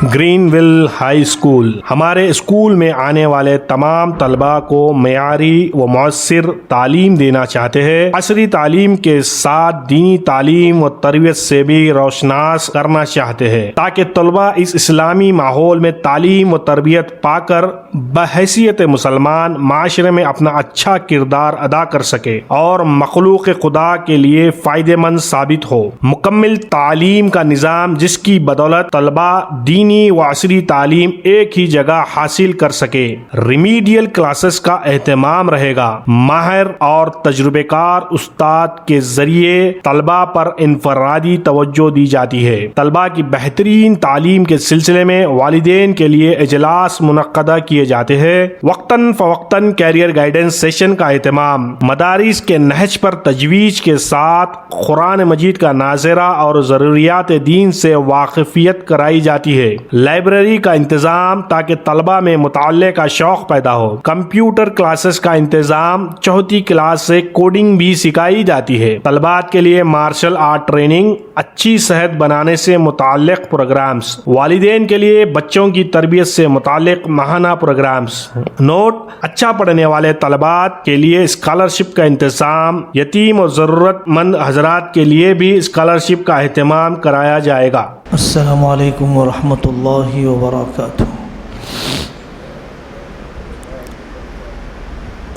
Green well high school ہمارے school میں آنے والے تمام طلباء کو معیاری و مؤثر تعلیم دینا چاہتے ہیں۔ عصری تعلیم کے ساتھ دینی تعلیم و تربیت سے بھی روشناس کرنا چاہتے ہیں تاکہ طلباء اس اسلامی ماحول میں تعلیم و تربیت پا کر بحیثیت مسلمان معاشرے میں اپنا اچھا کردار ادا کر سکے اور مخلوق خدا کے لیے فائدہ مند ثابت ہو۔ مکمل تعلیم کا نظام جس کی بدولت طلباء دینی و عصری تعلیم ایک ہی جگہ حاصل کر سکے۔ ریمیڈیل کلاسز کا اہتمام رہے گا۔ ماہر اور تجربہ کار استاد کے ذریعے طلباء پر انفرادی توجہ دی جاتی ہے۔ طلباء کی بہترین تعلیم کے سلسلے میں والدین کے لیے اجلاس منعقدہ کیے جاتے ہیں۔ وقتاً فوقتاً کیریئر گائیڈنس سیشن کا اہتمام۔ مدارس کے نہج پر تجویز کے ساتھ قرآن مجید کا ناظرہ اور ضروریات دین سے واقفیت کرائی جاتی ہے۔ لائبریری کا انتظام تاکہ طلباء میں مطالعے کا شوق پیدا ہو۔ کمپیوٹر کلاسز کا انتظام، چوتھی کلاس سے کوڈنگ بھی سکھائی جاتی ہے۔ طلباء کے لیے مارشل آرٹ ٹریننگ، اچھی صحت بنانے سے متعلق پروگرامز، والدین کے لیے بچوں کی تربیت سے متعلق ماہانہ پروگرامز۔ نوٹ: اچھا پڑھنے والے طلباء کے لیے اسکالرشپ کا انتظام، یتیم اور ضرورت مند حضرات کے لیے بھی اسکالرشپ کا اہتمام کرایا جائے گا۔ السلام علیکم ورحمۃ اللہ وبرکاتہ۔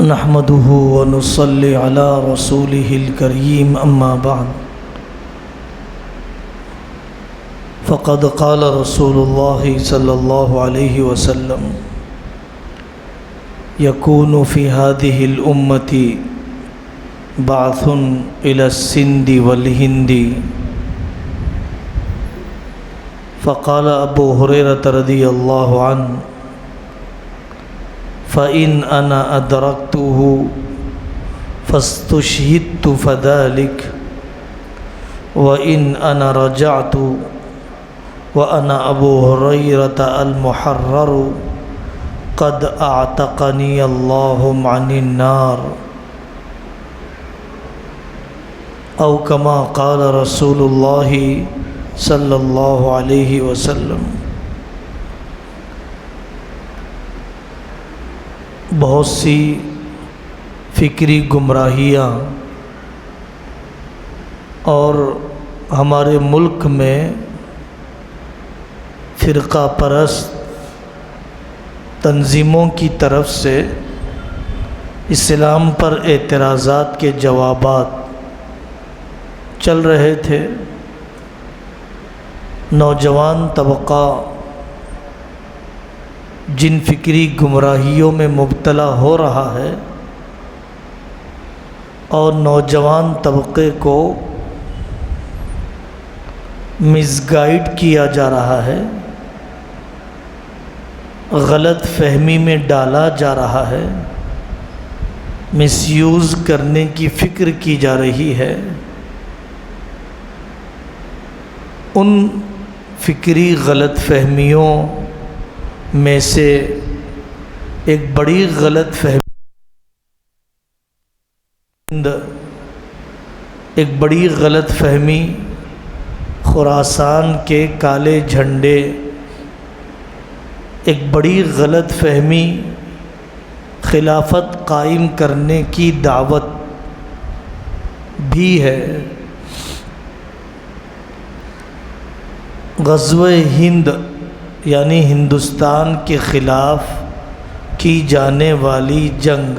نحمده ونصلي على رسوله الكريم اما بعد فقد قال رسول الله صلى الله عليه وسلم يكون في هذه الأمة بعث إلى السند والهند فقال ابو هريرة رضي الله عنه فإن أنا أدركته فاستشهدت فذلك وإن أنا رجعت وأنا أبو هريرة المحرر قد أعتقني الله عن النار أو كما قال رسول الله صلی اللہ علیہ وسلم۔ بہت سی فکری گمراہیاں اور ہمارے ملک میں فرقہ پرست تنظیموں کی طرف سے اسلام پر اعتراضات کے جوابات چل رہے تھے۔ نوجوان طبقہ جن فکری گمراہیوں میں مبتلا ہو رہا ہے اور نوجوان طبقے کو مس گائیڈ کیا جا رہا ہے، غلط فہمی میں ڈالا جا رہا ہے، مس یوز کرنے کی فکر کی جا رہی ہے، ان فکری غلط فہمیوں میں سے ایک بڑی غلط فہمی خراسان کے کالے جھنڈے، ایک بڑی غلط فہمی خلافت قائم کرنے کی دعوت بھی ہے۔ غزوہ ہند یعنی ہندوستان کے خلاف کی جانے والی جنگ،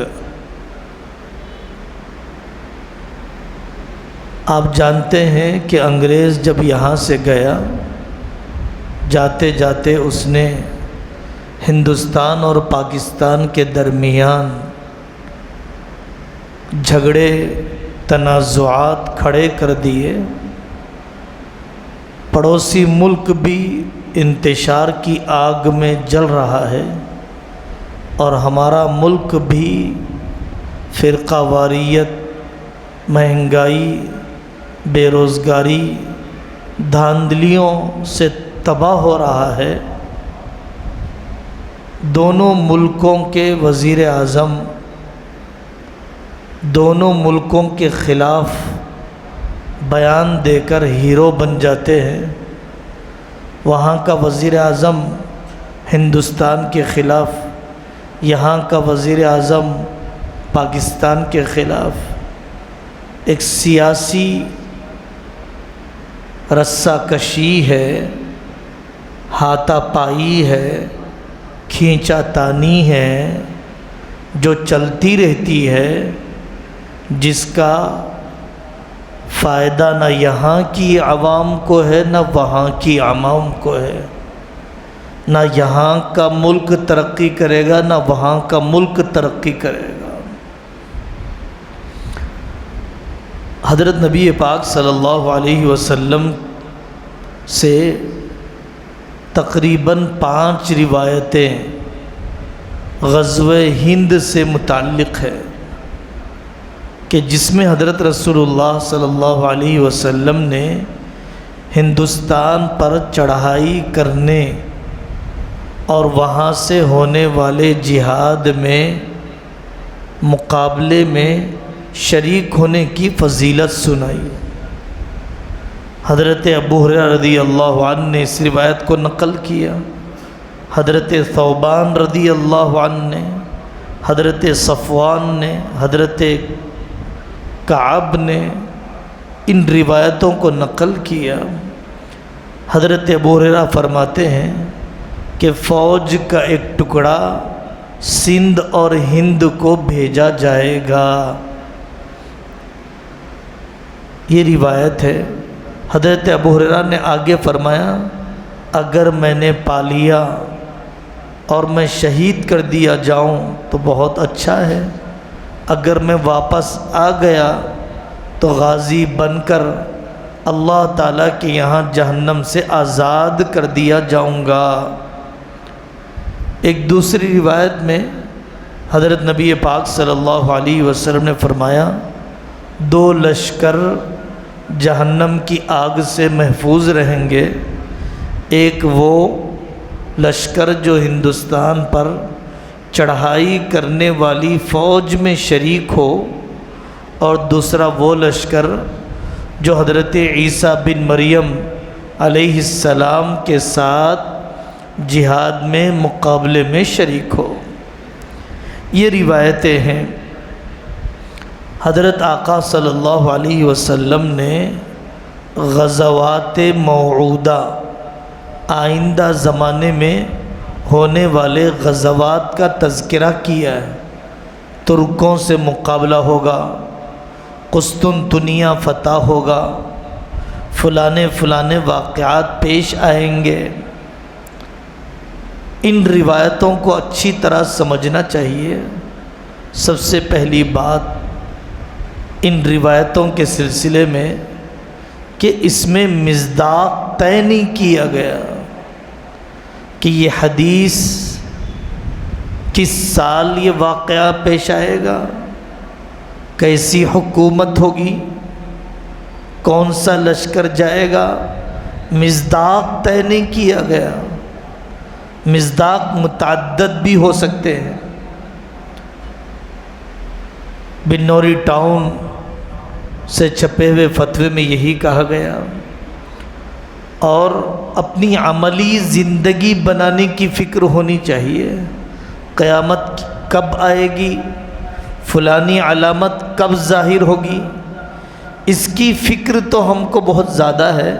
آپ جانتے ہیں کہ انگریز جب یہاں سے گیا، جاتے جاتے اس نے ہندوستان اور پاکستان کے درمیان جھگڑے، تنازعات کھڑے کر دیے۔ پڑوسی ملک بھی انتشار کی آگ میں جل رہا ہے اور ہمارا ملک بھی فرقہ واریت، مہنگائی، بے روزگاری، دھاندلیوں سے تباہ ہو رہا ہے۔ دونوں ملکوں کے وزیر اعظم دونوں ملکوں کے خلاف بیان دے کر ہیرو بن جاتے ہیں، وہاں کا وزیر اعظم ہندوستان کے خلاف، یہاں کا وزیر اعظم پاکستان کے خلاف ایک سیاسی رسہ کشی ہے، ہاتھا پائی ہے، کھینچا تانی ہے جو چلتی رہتی ہے، جس کا فائدہ نہ یہاں کی عوام کو ہے نہ وہاں کی عوام کو ہے، نہ یہاں کا ملک ترقی کرے گا نہ وہاں کا ملک ترقی کرے گا۔ حضرت نبی پاک صلی اللہ علیہ وسلم سے تقریباً 5 روایتیں غزوہ ہند سے متعلق ہے کہ جس میں حضرت رسول اللہ صلی اللہ علیہ وسلم نے ہندوستان پر چڑھائی کرنے اور وہاں سے ہونے والے جہاد میں مقابلے میں شریک ہونے کی فضیلت سنائی۔ حضرت ابو ہریرہ رضی اللہ عنہ نے اس روایت کو نقل کیا، حضرت ثوبان رضی اللہ عنہ نے، حضرت صفوان نے، حضرت کعب نے ان روایتوں کو نقل کیا۔ حضرت ابو ہریرہ فرماتے ہیں کہ فوج کا ایک ٹکڑا سندھ اور ہند کو بھیجا جائے گا، یہ روایت ہے۔ حضرت ابو ہریرہ نے آگے فرمایا اگر میں نے پا لیا اور میں شہید کر دیا جاؤں تو بہت اچھا ہے، اگر میں واپس آ گیا تو غازی بن کر اللہ تعالیٰ کے یہاں جہنم سے آزاد کر دیا جاؤں گا۔ ایک دوسری روایت میں حضرت نبی پاک صلی اللہ علیہ وسلم نے فرمایا 2 لشکر جہنم کی آگ سے محفوظ رہیں گے، ایک وہ لشکر جو ہندوستان پر چڑھائی کرنے والی فوج میں شریک ہو، اور دوسرا وہ لشکر جو حضرت عیسیٰ بن مریم علیہ السلام کے ساتھ جہاد میں مقابلے میں شریک ہو۔ یہ روایتیں ہیں۔ حضرت آقا صلی اللہ علیہ وسلم نے غزوات موعودہ، آئندہ زمانے میں ہونے والے غزوات کا تذکرہ کیا ہے۔ ترکوں سے مقابلہ ہوگا، قسطنطنیہ فتح ہوگا، فلانے واقعات پیش آئیں گے۔ ان روایتوں کو اچھی طرح سمجھنا چاہیے۔ سب سے پہلی بات ان روایتوں کے سلسلے میں کہ اس میں مصداق طے نہیں کیا گیا کہ یہ حدیث کس سال یہ واقعہ پیش آئے گا، کیسی حکومت ہوگی، کون سا لشکر جائے گا، مصداق طے نہیں کیا گیا۔ مصداق متعدد بھی ہو سکتے ہیں۔ بنوری ٹاؤن سے چھپے ہوئے فتوے میں یہی کہا گیا، اور اپنی عملی زندگی بنانے کی فکر ہونی چاہیے۔ قیامت کب آئے گی، فلانی علامت کب ظاہر ہوگی، اس کی فکر تو ہم کو بہت زیادہ ہے،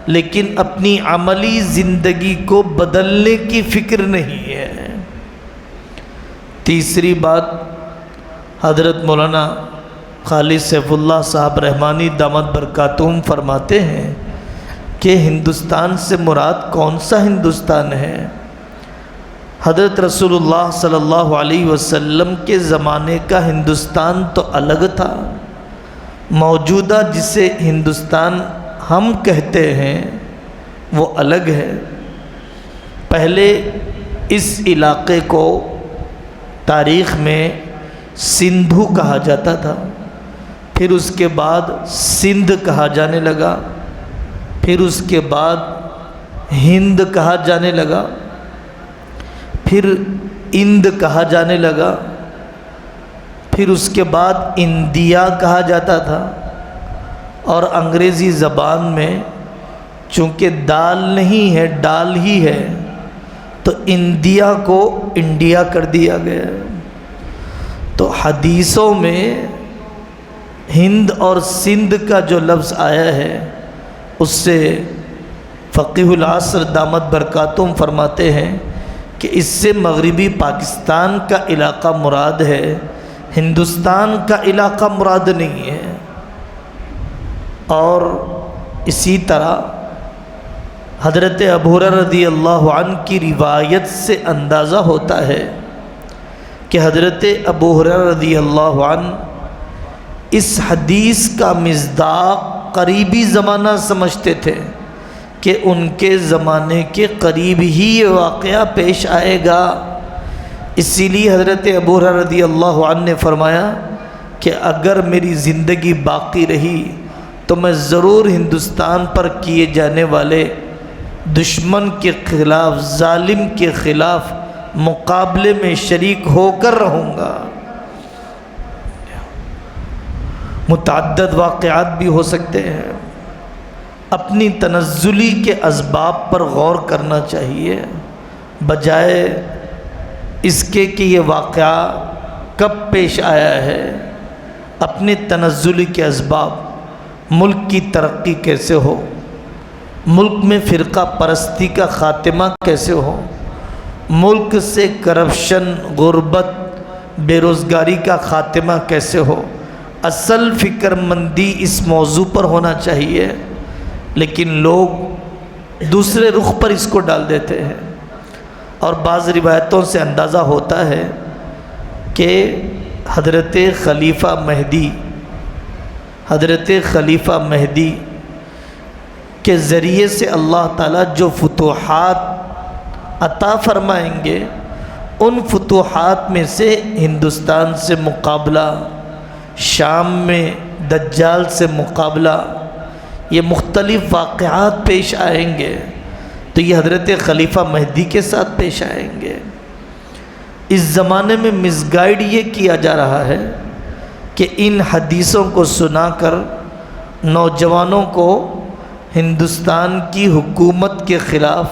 لیکن اپنی عملی زندگی کو بدلنے کی فکر نہیں ہے۔ تیسری بات، حضرت مولانا خالد سیف اللہ صاحب رحمانی دامت برکاتہم فرماتے ہیں کہ ہندوستان سے مراد کون سا ہندوستان ہے؟ حضرت رسول اللہ صلی اللہ علیہ وسلم کے زمانے کا ہندوستان تو الگ تھا، موجودہ جسے ہندوستان ہم کہتے ہیں وہ الگ ہے۔ پہلے اس علاقے کو تاریخ میں سندھو کہا جاتا تھا، پھر اس کے بعد سندھ کہا جانے لگا، پھر اس کے بعد ہند کہا جانے لگا، پھر اند کہا جانے لگا، پھر اس کے بعد انڈیا کہا جاتا تھا، اور انگریزی زبان میں چونکہ دال نہیں ہے ڈال ہی ہے، تو انڈیا کو انڈیا کر دیا گیا۔ تو حدیثوں میں ہند اور سندھ کا جو لفظ آیا ہے، اس سے فقیہ العصر دامت برکاتہم فرماتے ہیں کہ اس سے مغربی پاکستان کا علاقہ مراد ہے، ہندوستان کا علاقہ مراد نہیں ہے۔ اور اسی طرح حضرت ابو ہریرہ رضی اللہ عنہ کی روایت سے اندازہ ہوتا ہے کہ حضرت ابو ہریرہ رضی اللہ عنہ اس حدیث کا مصداق قریبی زمانہ سمجھتے تھے کہ ان کے زمانے کے قریب ہی یہ واقعہ پیش آئے گا۔ اسی لیے حضرت ابو ہریرہ رضی اللہ عنہ نے فرمایا کہ اگر میری زندگی باقی رہی تو میں ضرور ہندوستان پر کیے جانے والے دشمن کے خلاف، ظالم کے خلاف مقابلے میں شریک ہو کر رہوں گا۔ متعدد واقعات بھی ہو سکتے ہیں، اپنی تنزلی کے اسباب پر غور کرنا چاہیے، بجائے اس کے کہ یہ واقعہ کب پیش آیا ہے۔ اپنے تنزلی کے اسباب، ملک کی ترقی کیسے ہو، ملک میں فرقہ پرستی کا خاتمہ کیسے ہو، ملک سے کرپشن، غربت، بے روزگاری کا خاتمہ کیسے ہو، اصل فکر مندی اس موضوع پر ہونا چاہیے، لیکن لوگ دوسرے رخ پر اس کو ڈال دیتے ہیں۔ اور بعض روایتوں سے اندازہ ہوتا ہے کہ حضرت خلیفہ مہدی کے ذریعے سے اللہ تعالیٰ جو فتوحات عطا فرمائیں گے، ان فتوحات میں سے ہندوستان سے مقابلہ، شام میں دجال سے مقابلہ، یہ مختلف واقعات پیش آئیں گے، تو یہ حضرت خلیفہ مہدی کے ساتھ پیش آئیں گے۔ اس زمانے میں مس گائیڈ یہ کیا جا رہا ہے کہ ان حدیثوں کو سنا کر نوجوانوں کو ہندوستان کی حکومت کے خلاف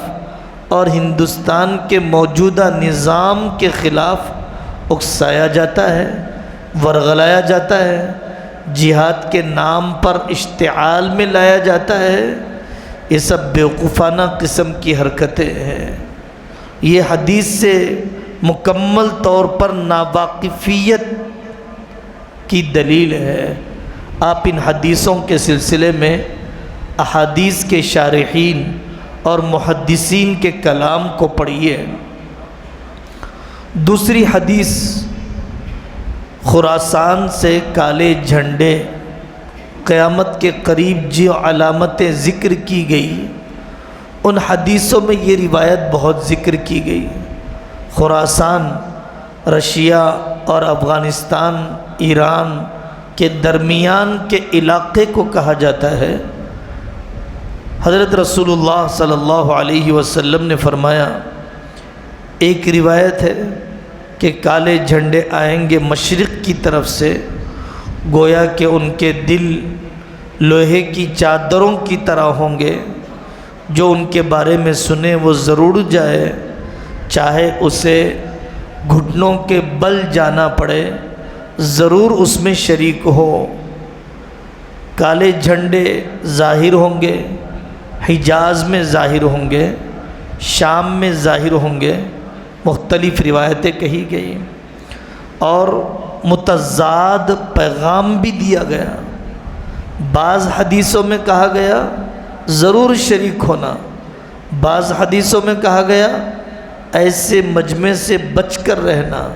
اور ہندوستان کے موجودہ نظام کے خلاف اکسایا جاتا ہے، ورغلایا جاتا ہے، جہاد کے نام پر اشتعال میں لایا جاتا ہے۔ یہ سب بیوقوفانہ قسم کی حرکتیں ہیں۔ یہ حدیث سے مکمل طور پر ناواقفیت کی دلیل ہے۔ آپ ان حدیثوں کے سلسلے میں احادیث کے شارحین اور محدثین کے کلام کو پڑھیے۔ دوسری حدیث، خراسان سے کالے جھنڈے، قیامت کے قریب جو علامتیں ذکر کی گئی، ان حدیثوں میں یہ روایت بہت ذکر کی گئی۔ خراسان رشیا اور افغانستان، ایران کے درمیان کے علاقے کو کہا جاتا ہے۔ حضرت رسول اللہ صلی اللہ علیہ وسلم نے فرمایا، ایک روایت ہے کہ کالے جھنڈے آئیں گے مشرق کی طرف سے، گویا کہ ان کے دل لوہے کی چادروں کی طرح ہوں گے، جو ان کے بارے میں سنے وہ ضرور جائے، چاہے اسے گھٹنوں کے بل جانا پڑے، ضرور اس میں شریک ہو۔ کالے جھنڈے ظاہر ہوں گے، حجاز میں ظاہر ہوں گے، شام میں ظاہر ہوں گے، مختلف روایتیں کہی گئی، اور متضاد پیغام بھی دیا گیا۔ بعض حدیثوں میں کہا گیا ضرور شریک ہونا، بعض حدیثوں میں کہا گیا ایسے مجمع سے بچ کر رہنا،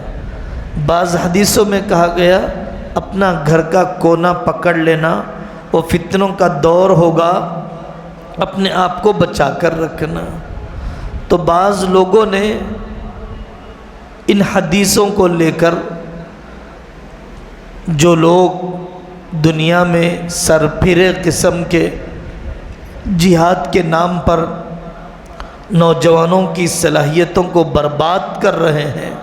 بعض حدیثوں میں کہا گیا اپنا گھر کا کونا پکڑ لینا، وہ فتنوں کا دور ہوگا، اپنے آپ کو بچا کر رکھنا۔ تو بعض لوگوں نے ان حدیثوں کو لے کر، جو لوگ دنیا میں سرپھرے قسم کے جہاد کے نام پر نوجوانوں کی صلاحیتوں کو برباد کر رہے ہیں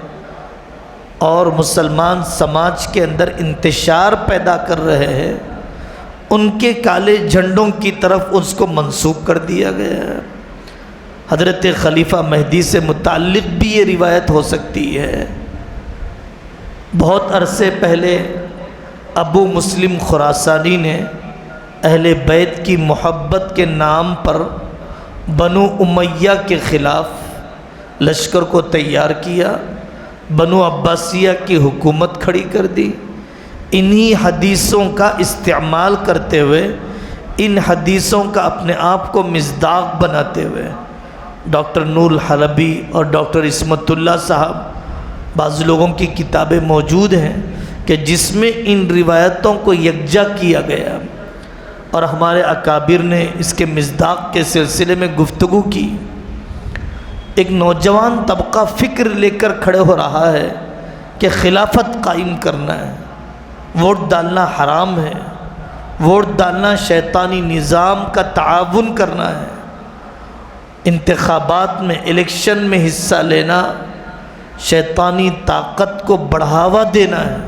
اور مسلمان سماج کے اندر انتشار پیدا کر رہے ہیں، ان کے کالے جھنڈوں کی طرف اس کو منسوب کر دیا گیا ہے۔ حضرت خلیفہ مہدی سے متعلق بھی یہ روایت ہو سکتی ہے۔ بہت عرصے پہلے ابو مسلم خراسانی نے اہل بیت کی محبت کے نام پر بنو امیہ کے خلاف لشکر کو تیار کیا، بنو عباسیہ کی حکومت کھڑی کر دی۔ انہی حدیثوں کا استعمال کرتے ہوئے، ان حدیثوں کا اپنے آپ کو مصداق بناتے ہوئے ڈاکٹر نور الحلبی اور ڈاکٹر عصمت اللہ صاحب، بعض لوگوں کی کتابیں موجود ہیں کہ جس میں ان روایتوں کو یکجا کیا گیا، اور ہمارے اکابر نے اس کے مصداق کے سلسلے میں گفتگو کی۔ ایک نوجوان طبقہ فکر لے کر کھڑے ہو رہا ہے کہ خلافت قائم کرنا ہے، ووٹ ڈالنا حرام ہے، ووٹ ڈالنا شیطانی نظام کا تعاون کرنا ہے، انتخابات میں الیکشن میں حصہ لینا شیطانی طاقت کو بڑھاوا دینا ہے۔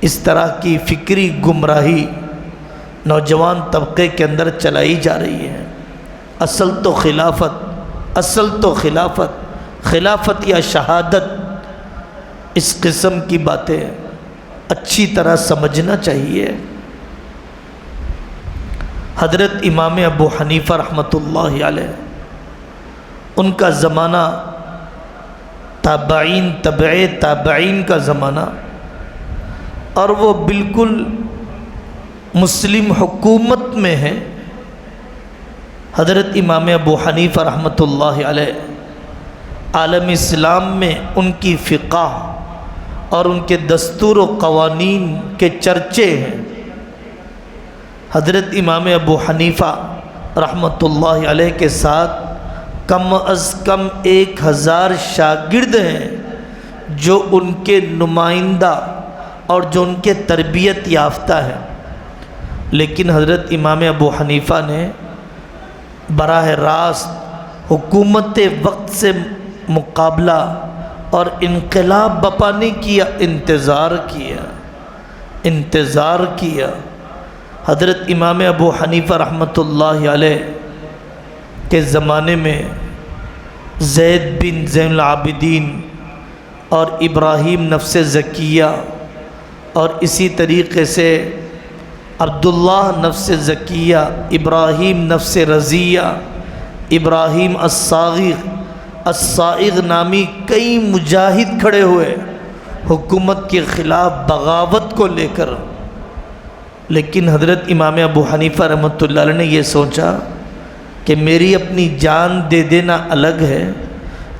اس طرح کی فکری گمراہی نوجوان طبقے کے اندر چلائی جا رہی ہے۔ اصل تو خلافت یا شہادت، اس قسم کی باتیں اچھی طرح سمجھنا چاہیے۔ حضرت امام ابو حنیفہ رحمۃ اللہ علیہ، ان کا زمانہ تابعین تابعین کا زمانہ، اور وہ بالکل مسلم حکومت میں ہیں۔ حضرت امام ابو حنیفہ رحمۃ اللہ علیہ عالم اسلام میں ان کی فقہ اور ان کے دستور و قوانین کے چرچے ہیں۔ حضرت امام ابو حنیفہ رحمۃ اللہ علیہ کے ساتھ کم از کم 1000 شاگرد ہیں جو ان کے نمائندہ اور جو ان کے تربیت یافتہ ہیں، لیکن حضرت امام ابو حنیفہ نے براہ راست حکومت وقت سے مقابلہ اور انقلاب بپا نہیں کیا، انتظار کیا۔ حضرت امام ابو حنیفہ رحمۃ اللہ علیہ کے زمانے میں زید بن زین العابدین اور ابراہیم نفس زکیہ اور اسی طریقے سے عبداللہ نفس زکیہ، ابراہیم نفس رضیہ، ابراہیم الصائغ نامی کئی مجاہد کھڑے ہوئے حکومت کے خلاف بغاوت کو لے کر۔ لیکن حضرت امام ابو حنیفہ رحمۃ اللہ علیہ نے یہ سوچا کہ میری اپنی جان دے دینا الگ ہے،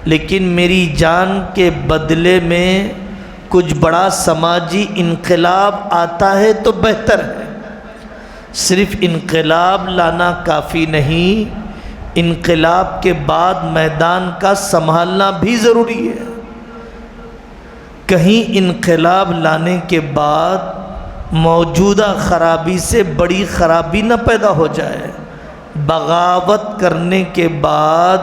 لیکن میری جان کے بدلے میں کچھ بڑا سماجی انقلاب آتا ہے تو بہتر ہے۔ صرف انقلاب لانا کافی نہیں، انقلاب کے بعد میدان کا سنبھالنا بھی ضروری ہے۔ کہیں انقلاب لانے کے بعد موجودہ خرابی سے بڑی خرابی نہ پیدا ہو جائے، بغاوت کرنے کے بعد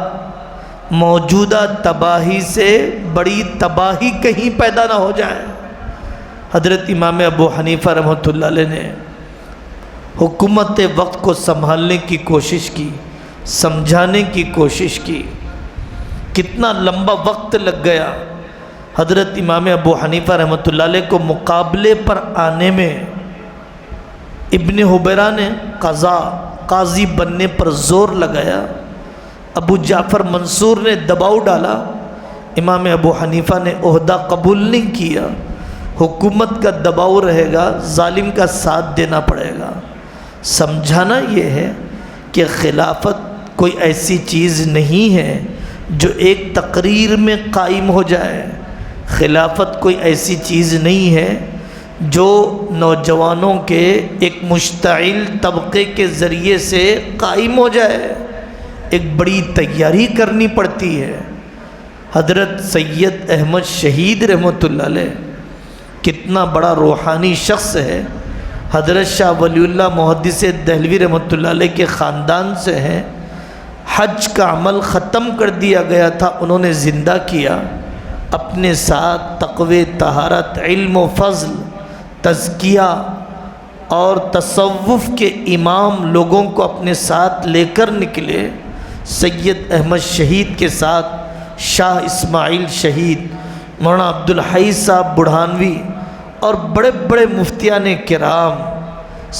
موجودہ تباہی سے بڑی تباہی کہیں پیدا نہ ہو جائے۔ حضرت امام ابو حنیفہ رحمۃ اللہ علیہ نے حکومت وقت کو سنبھالنے کی کوشش کی، سمجھانے کی کوشش کی۔ کتنا لمبا وقت لگ گیا حضرت امام ابو حنیفہ رحمۃ اللہ علیہ کو مقابلے پر آنے میں۔ ابن حبیرہ نے قاضی بننے پر زور لگایا، ابو جعفر منصور نے دباؤ ڈالا، امام ابو حنیفہ نے عہدہ قبول نہیں کیا۔ حکومت کا دباؤ رہے گا، ظالم کا ساتھ دینا پڑے گا۔ سمجھانا یہ ہے کہ خلافت کوئی ایسی چیز نہیں ہے جو ایک تقریر میں قائم ہو جائے، خلافت کوئی ایسی چیز نہیں ہے جو نوجوانوں کے ایک مشتعل طبقے کے ذریعے سے قائم ہو جائے، ایک بڑی تیاری کرنی پڑتی ہے۔ حضرت سید احمد شہید رحمۃ اللہ علیہ کتنا بڑا روحانی شخص ہے، حضرت شاہ ولی اللہ محدث دہلوی رحمۃ اللہ علیہ کے خاندان سے ہیں۔ حج کا عمل ختم کر دیا گیا تھا، انہوں نے زندہ کیا، اپنے ساتھ تقوی، طہارت، علم و فضل، تزکیہ اور تصوف کے امام لوگوں کو اپنے ساتھ لے کر نکلے، سید احمد شہید کے ساتھ شاہ اسماعیل شہید، مولانا عبدالحی صاحب بڑھانوی اور بڑے بڑے مفتیان کرام،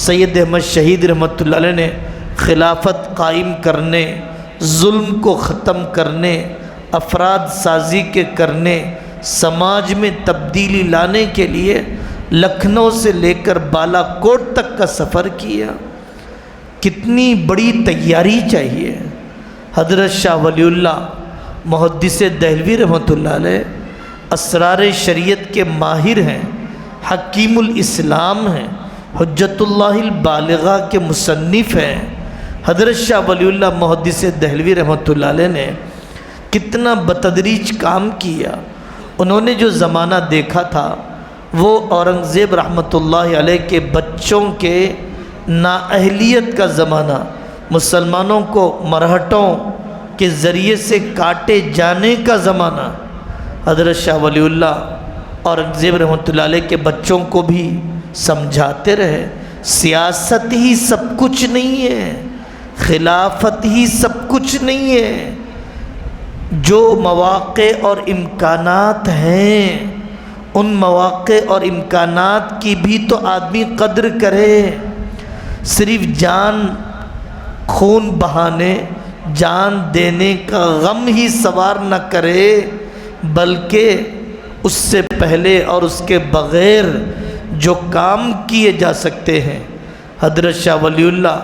سید احمد شہید رحمۃ اللہ علیہ نے خلافت قائم کرنے، ظلم کو ختم کرنے، افراد سازی کے کرنے، سماج میں تبدیلی لانے کے لیے لکھنؤ سے لے کر بالا کوٹ تک کا سفر کیا۔ کتنی بڑی تیاری چاہیے۔ حضرت شاہ ولی اللہ محدث دہلوی رحمۃ اللہ علیہ اسرار شریعت کے ماہر ہیں، حکیم الاسلام ہیں، حجت اللہ البالغہ کے مصنف ہیں۔ حضرت شاہ ولی اللہ محدث دہلوی رحمۃ اللہ علیہ نے کتنا بتدریج کام کیا۔ انہوں نے جو زمانہ دیکھا تھا وہ اورنگزیب رحمۃ اللہ علیہ کے بچوں کے نااہلیت کا زمانہ، مسلمانوں کو مرہٹوں کے ذریعے سے کاٹے جانے کا زمانہ۔ حضرت شاہ ولی اللہ اورنگزیب رحمۃ اللہ علیہ کے بچوں کو بھی سمجھاتے رہے، سیاست ہی سب کچھ نہیں ہے، خلافت ہی سب کچھ نہیں ہے، جو مواقع اور امکانات ہیں ان مواقع اور امکانات کی بھی تو آدمی قدر کرے۔ صرف جان خون بہانے، جان دینے کا غم ہی سوار نہ کرے، بلکہ اس سے پہلے اور اس کے بغیر جو کام کیے جا سکتے ہیں۔ حضرت شاہ ولی اللہ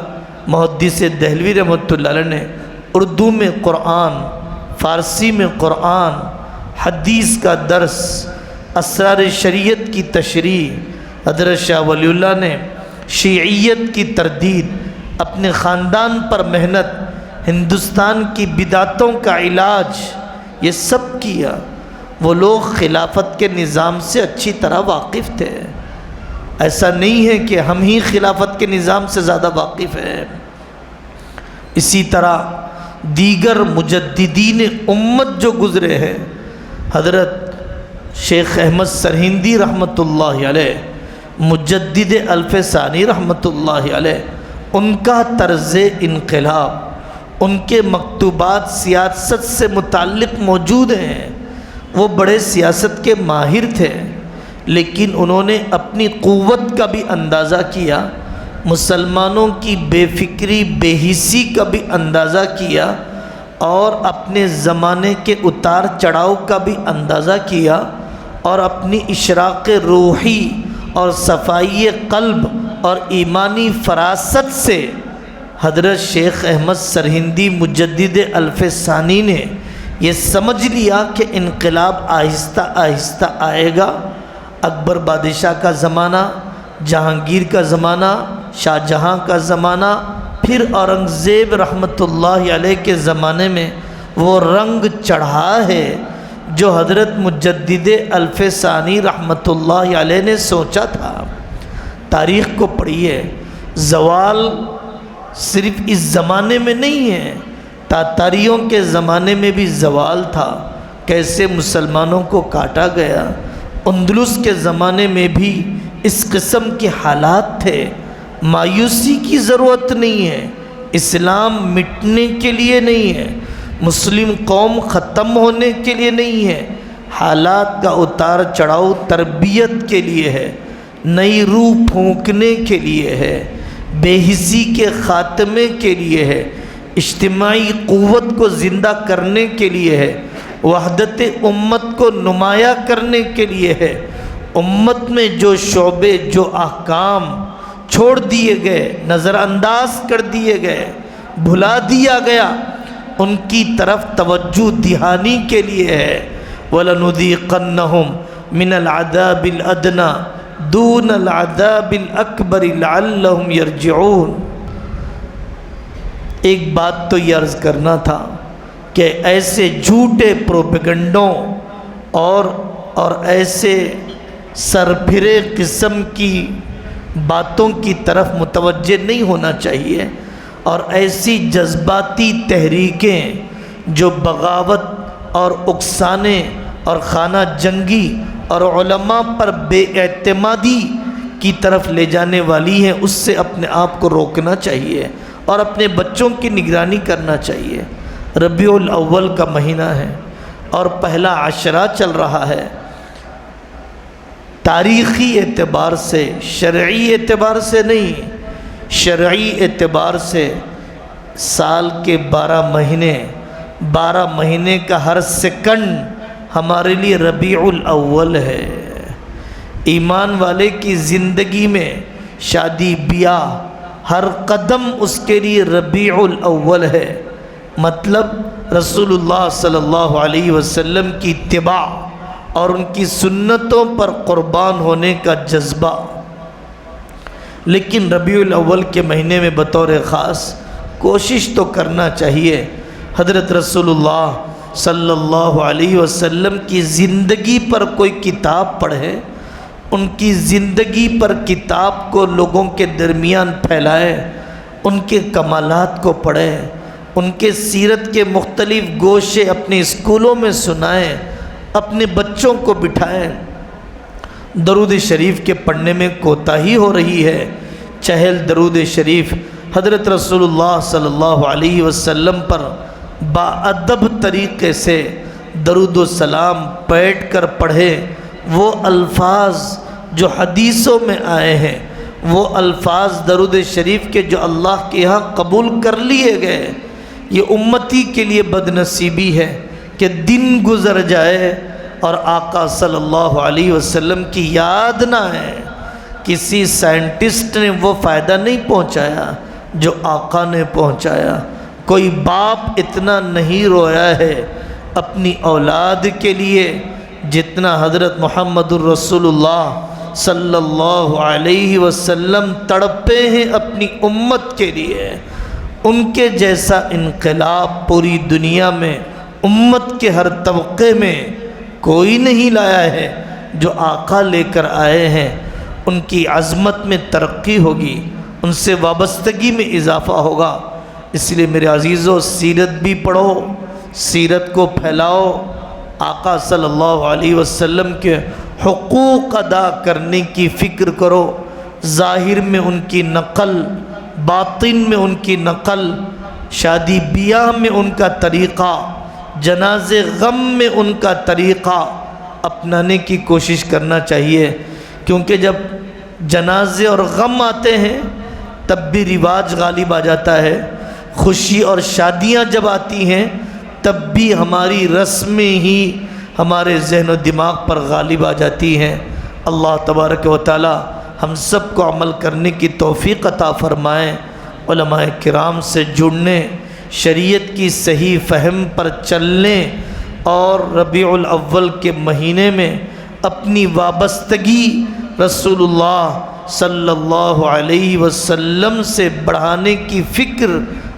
محدث دہلوی رحمۃ اللہ علیہ نے اردو میں قرآن، فارسی میں قرآن، حدیث کا درس، اسرار شریعت کی تشریح۔ حضرت شاہ ولی اللہ نے شیعیت کی تردید، اپنے خاندان پر محنت، ہندوستان کی بدعتوں کا علاج، یہ سب کیا۔ وہ لوگ خلافت کے نظام سے اچھی طرح واقف تھے، ایسا نہیں ہے کہ ہم ہی خلافت کے نظام سے زیادہ واقف ہیں۔ اسی طرح دیگر مجددین امت جو گزرے ہیں، حضرت شیخ احمد سرہندی رحمۃ اللہ علیہ، مجدد الف ثانی رحمۃ اللہ علیہ، ان کا طرز انقلاب، ان کے مکتوبات سیاست سے متعلق موجود ہیں۔ وہ بڑے سیاست کے ماہر تھے، لیکن انہوں نے اپنی قوت کا بھی اندازہ کیا، مسلمانوں کی بے فکری بے حسی کا بھی اندازہ کیا، اور اپنے زمانے کے اتار چڑھاؤ کا بھی اندازہ کیا، اور اپنی اشراق روحی اور صفائی قلب اور ایمانی فراست سے حضرت شیخ احمد سرہندی مجدد الف ثانی نے یہ سمجھ لیا کہ انقلاب آہستہ آہستہ آئے گا۔ اکبر بادشاہ کا زمانہ، جہانگیر کا زمانہ، شاہ جہاں کا زمانہ، پھر اورنگزیب رحمۃ اللہ علیہ کے زمانے میں وہ رنگ چڑھا ہے جو حضرت مجدد الف ثانی رحمۃ اللہ علیہ نے سوچا تھا۔ تاریخ کو پڑھیے، زوال صرف اس زمانے میں نہیں ہے، تاتاریوں کے زمانے میں بھی زوال تھا، کیسے مسلمانوں کو کاٹا گیا۔ اندلس کے زمانے میں بھی اس قسم کے حالات تھے۔ مایوسی کی ضرورت نہیں ہے، اسلام مٹنے کے لیے نہیں ہے، مسلم قوم ختم ہونے کے لیے نہیں ہے، حالات کا اتار چڑھاؤ تربیت کے لیے ہے، نئی روح پھونکنے کے لیے ہے، بے حسی کے خاتمے کے لیے ہے، اجتماعی قوت کو زندہ کرنے کے لیے ہے، وحدت امت کو نمایاں کرنے کے لیے ہے۔ امت میں جو شعبے، جو احکام چھوڑ دیے گئے، نظر انداز کر دیے گئے، بھلا دیا گیا، ان کی طرف توجہ دہانی کے لیے ہے۔ وَلَنُذِيقَنَّهُمْ مِنَ الْعَذَابِ الْأَدْنَى دُونَ الْعَذَابِ الْأَكْبَرِ لَعَلَّهُمْ يَرْجِعُونَ۔ ایک بات تو یہ عرض کرنا تھا کہ ایسے جھوٹے پروپیگنڈوں اور ایسے سرپھرے قسم کی باتوں کی طرف متوجہ نہیں ہونا چاہیے، اور ایسی جذباتی تحریکیں جو بغاوت اور اکسانے اور خانہ جنگی اور علماء پر بے اعتمادی کی طرف لے جانے والی ہیں اس سے اپنے آپ کو روکنا چاہیے اور اپنے بچوں کی نگرانی کرنا چاہیے۔ ربیع الاول کا مہینہ ہے اور پہلا عشرہ چل رہا ہے۔ تاریخی اعتبار سے، شرعی اعتبار سے نہیں، شرعی اعتبار سے سال کے 12 مہینے کا ہر سیکنڈ ہمارے لیے ربیع الاول ہے۔ ایمان والے کی زندگی میں شادی بیاہ ہر قدم اس کے لیے ربیع الاول ہے، مطلب رسول اللہ صلی اللہ علیہ وسلم کی اتباع اور ان کی سنتوں پر قربان ہونے کا جذبہ۔ لیکن ربیع الاول کے مہینے میں بطور خاص کوشش تو کرنا چاہیے حضرت رسول اللہ صلی اللہ علیہ وسلم کی زندگی پر کوئی کتاب پڑھے، ان کی زندگی پر کتاب کو لوگوں کے درمیان پھیلائے، ان کے کمالات کو پڑھے، ان کے سیرت کے مختلف گوشے اپنے اسکولوں میں سنائیں، اپنے بچوں کو بٹھائیں۔ درود شریف کے پڑھنے میں کوتاہی ہو رہی ہے، چہل درود شریف حضرت رسول اللہ صلی اللہ علیہ وسلم پر باادب طریقے سے درود و سلام بیٹھ کر پڑھے۔ وہ الفاظ جو حدیثوں میں آئے ہیں، وہ الفاظ درود شریف کے جو اللہ کے ہاں قبول کر لیے گئے، یہ امتی کے لیے بد نصیبی ہے کہ دن گزر جائے اور آقا صلی اللہ علیہ وسلم کی یاد نہ ہے۔ کسی سائنٹسٹ نے وہ فائدہ نہیں پہنچایا جو آقا نے پہنچایا۔ کوئی باپ اتنا نہیں رویا ہے اپنی اولاد کے لیے جتنا حضرت محمد الرسول اللہ صلی اللہ علیہ وسلم تڑپے ہیں اپنی امت کے لیے۔ ان کے جیسا انقلاب پوری دنیا میں امت کے ہر طبقے میں کوئی نہیں لایا ہے جو آقا لے کر آئے ہیں۔ ان کی عظمت میں ترقی ہوگی، ان سے وابستگی میں اضافہ ہوگا۔ اس لیے میرے عزیزو، سیرت بھی پڑھو، سیرت کو پھیلاؤ، آقا صلی اللہ علیہ وسلم کے حقوق ادا کرنے کی فکر کرو۔ ظاہر میں ان کی نقل، باطن میں ان کی نقل، شادی بیاہ میں ان کا طریقہ، جنازے غم میں ان کا طریقہ اپنانے کی کوشش کرنا چاہیے، کیونکہ جب جنازے اور غم آتے ہیں تب بھی رواج غالب آ جاتا ہے، خوشی اور شادیاں جب آتی ہیں تب بھی ہماری رسمیں ہی ہمارے ذہن و دماغ پر غالب آ جاتی ہیں۔ اللہ تبارک و تعالی ہم سب کو عمل کرنے کی توفیق عطا فرمائیں، علماء کرام سے جڑنے، شریعت کی صحیح فہم پر چلنے اور ربیع الاول کے مہینے میں اپنی وابستگی رسول اللہ صلی اللہ علیہ وسلم سے بڑھانے کی فکر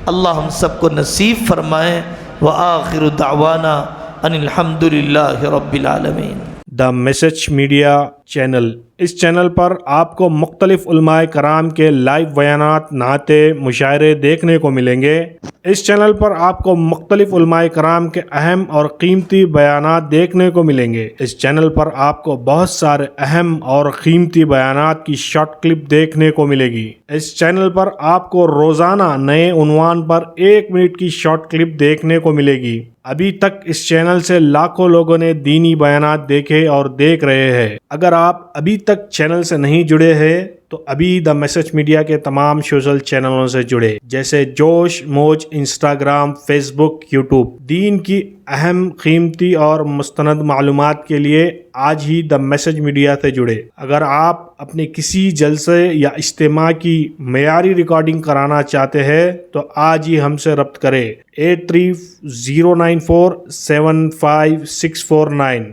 اللہ ہم سب کو نصیب فرمائے۔ وآخر دعوانا ان الحمد للہ رب العالمین۔ دا میسج میڈیا چینل، اس چینل پر آپ کو مختلف علماء کرام کے لائیو بیانات، نعتیں، مشاعرے دیکھنے کو ملیں گے۔ اس چینل پر آپ کو مختلف علماء کرام کے اہم اور قیمتی بیانات دیکھنے کو ملیں گے۔ اس چینل پر آپ کو بہت سارے اہم اور قیمتی بیانات کی شارٹ کلپ دیکھنے کو ملے گی۔ اس چینل پر آپ کو روزانہ نئے عنوان پر 1 منٹ کی شارٹ کلپ دیکھنے کو ملے گی۔ ابھی تک اس چینل سے لاکھوں لوگوں نے دینی بیانات دیکھے اور دیکھ رہے ہیں۔ اگر آپ ابھی تک چینل سے نہیں جڑے ہیں تو ابھی دا میسج میڈیا کے تمام سوشل چینلوں سے جڑے، جیسے جوش، موج، انسٹاگرام، فیس بک، یوٹیوب۔ دین کی اہم، قیمتی اور مستند معلومات کے لیے آج ہی دا میسج میڈیا سے جڑے۔ اگر آپ اپنے کسی جلسے یا اجتماع کی معیاری ریکارڈنگ کرانا چاہتے ہیں تو آج ہی ہم سے رابطہ کریں۔ 8309475649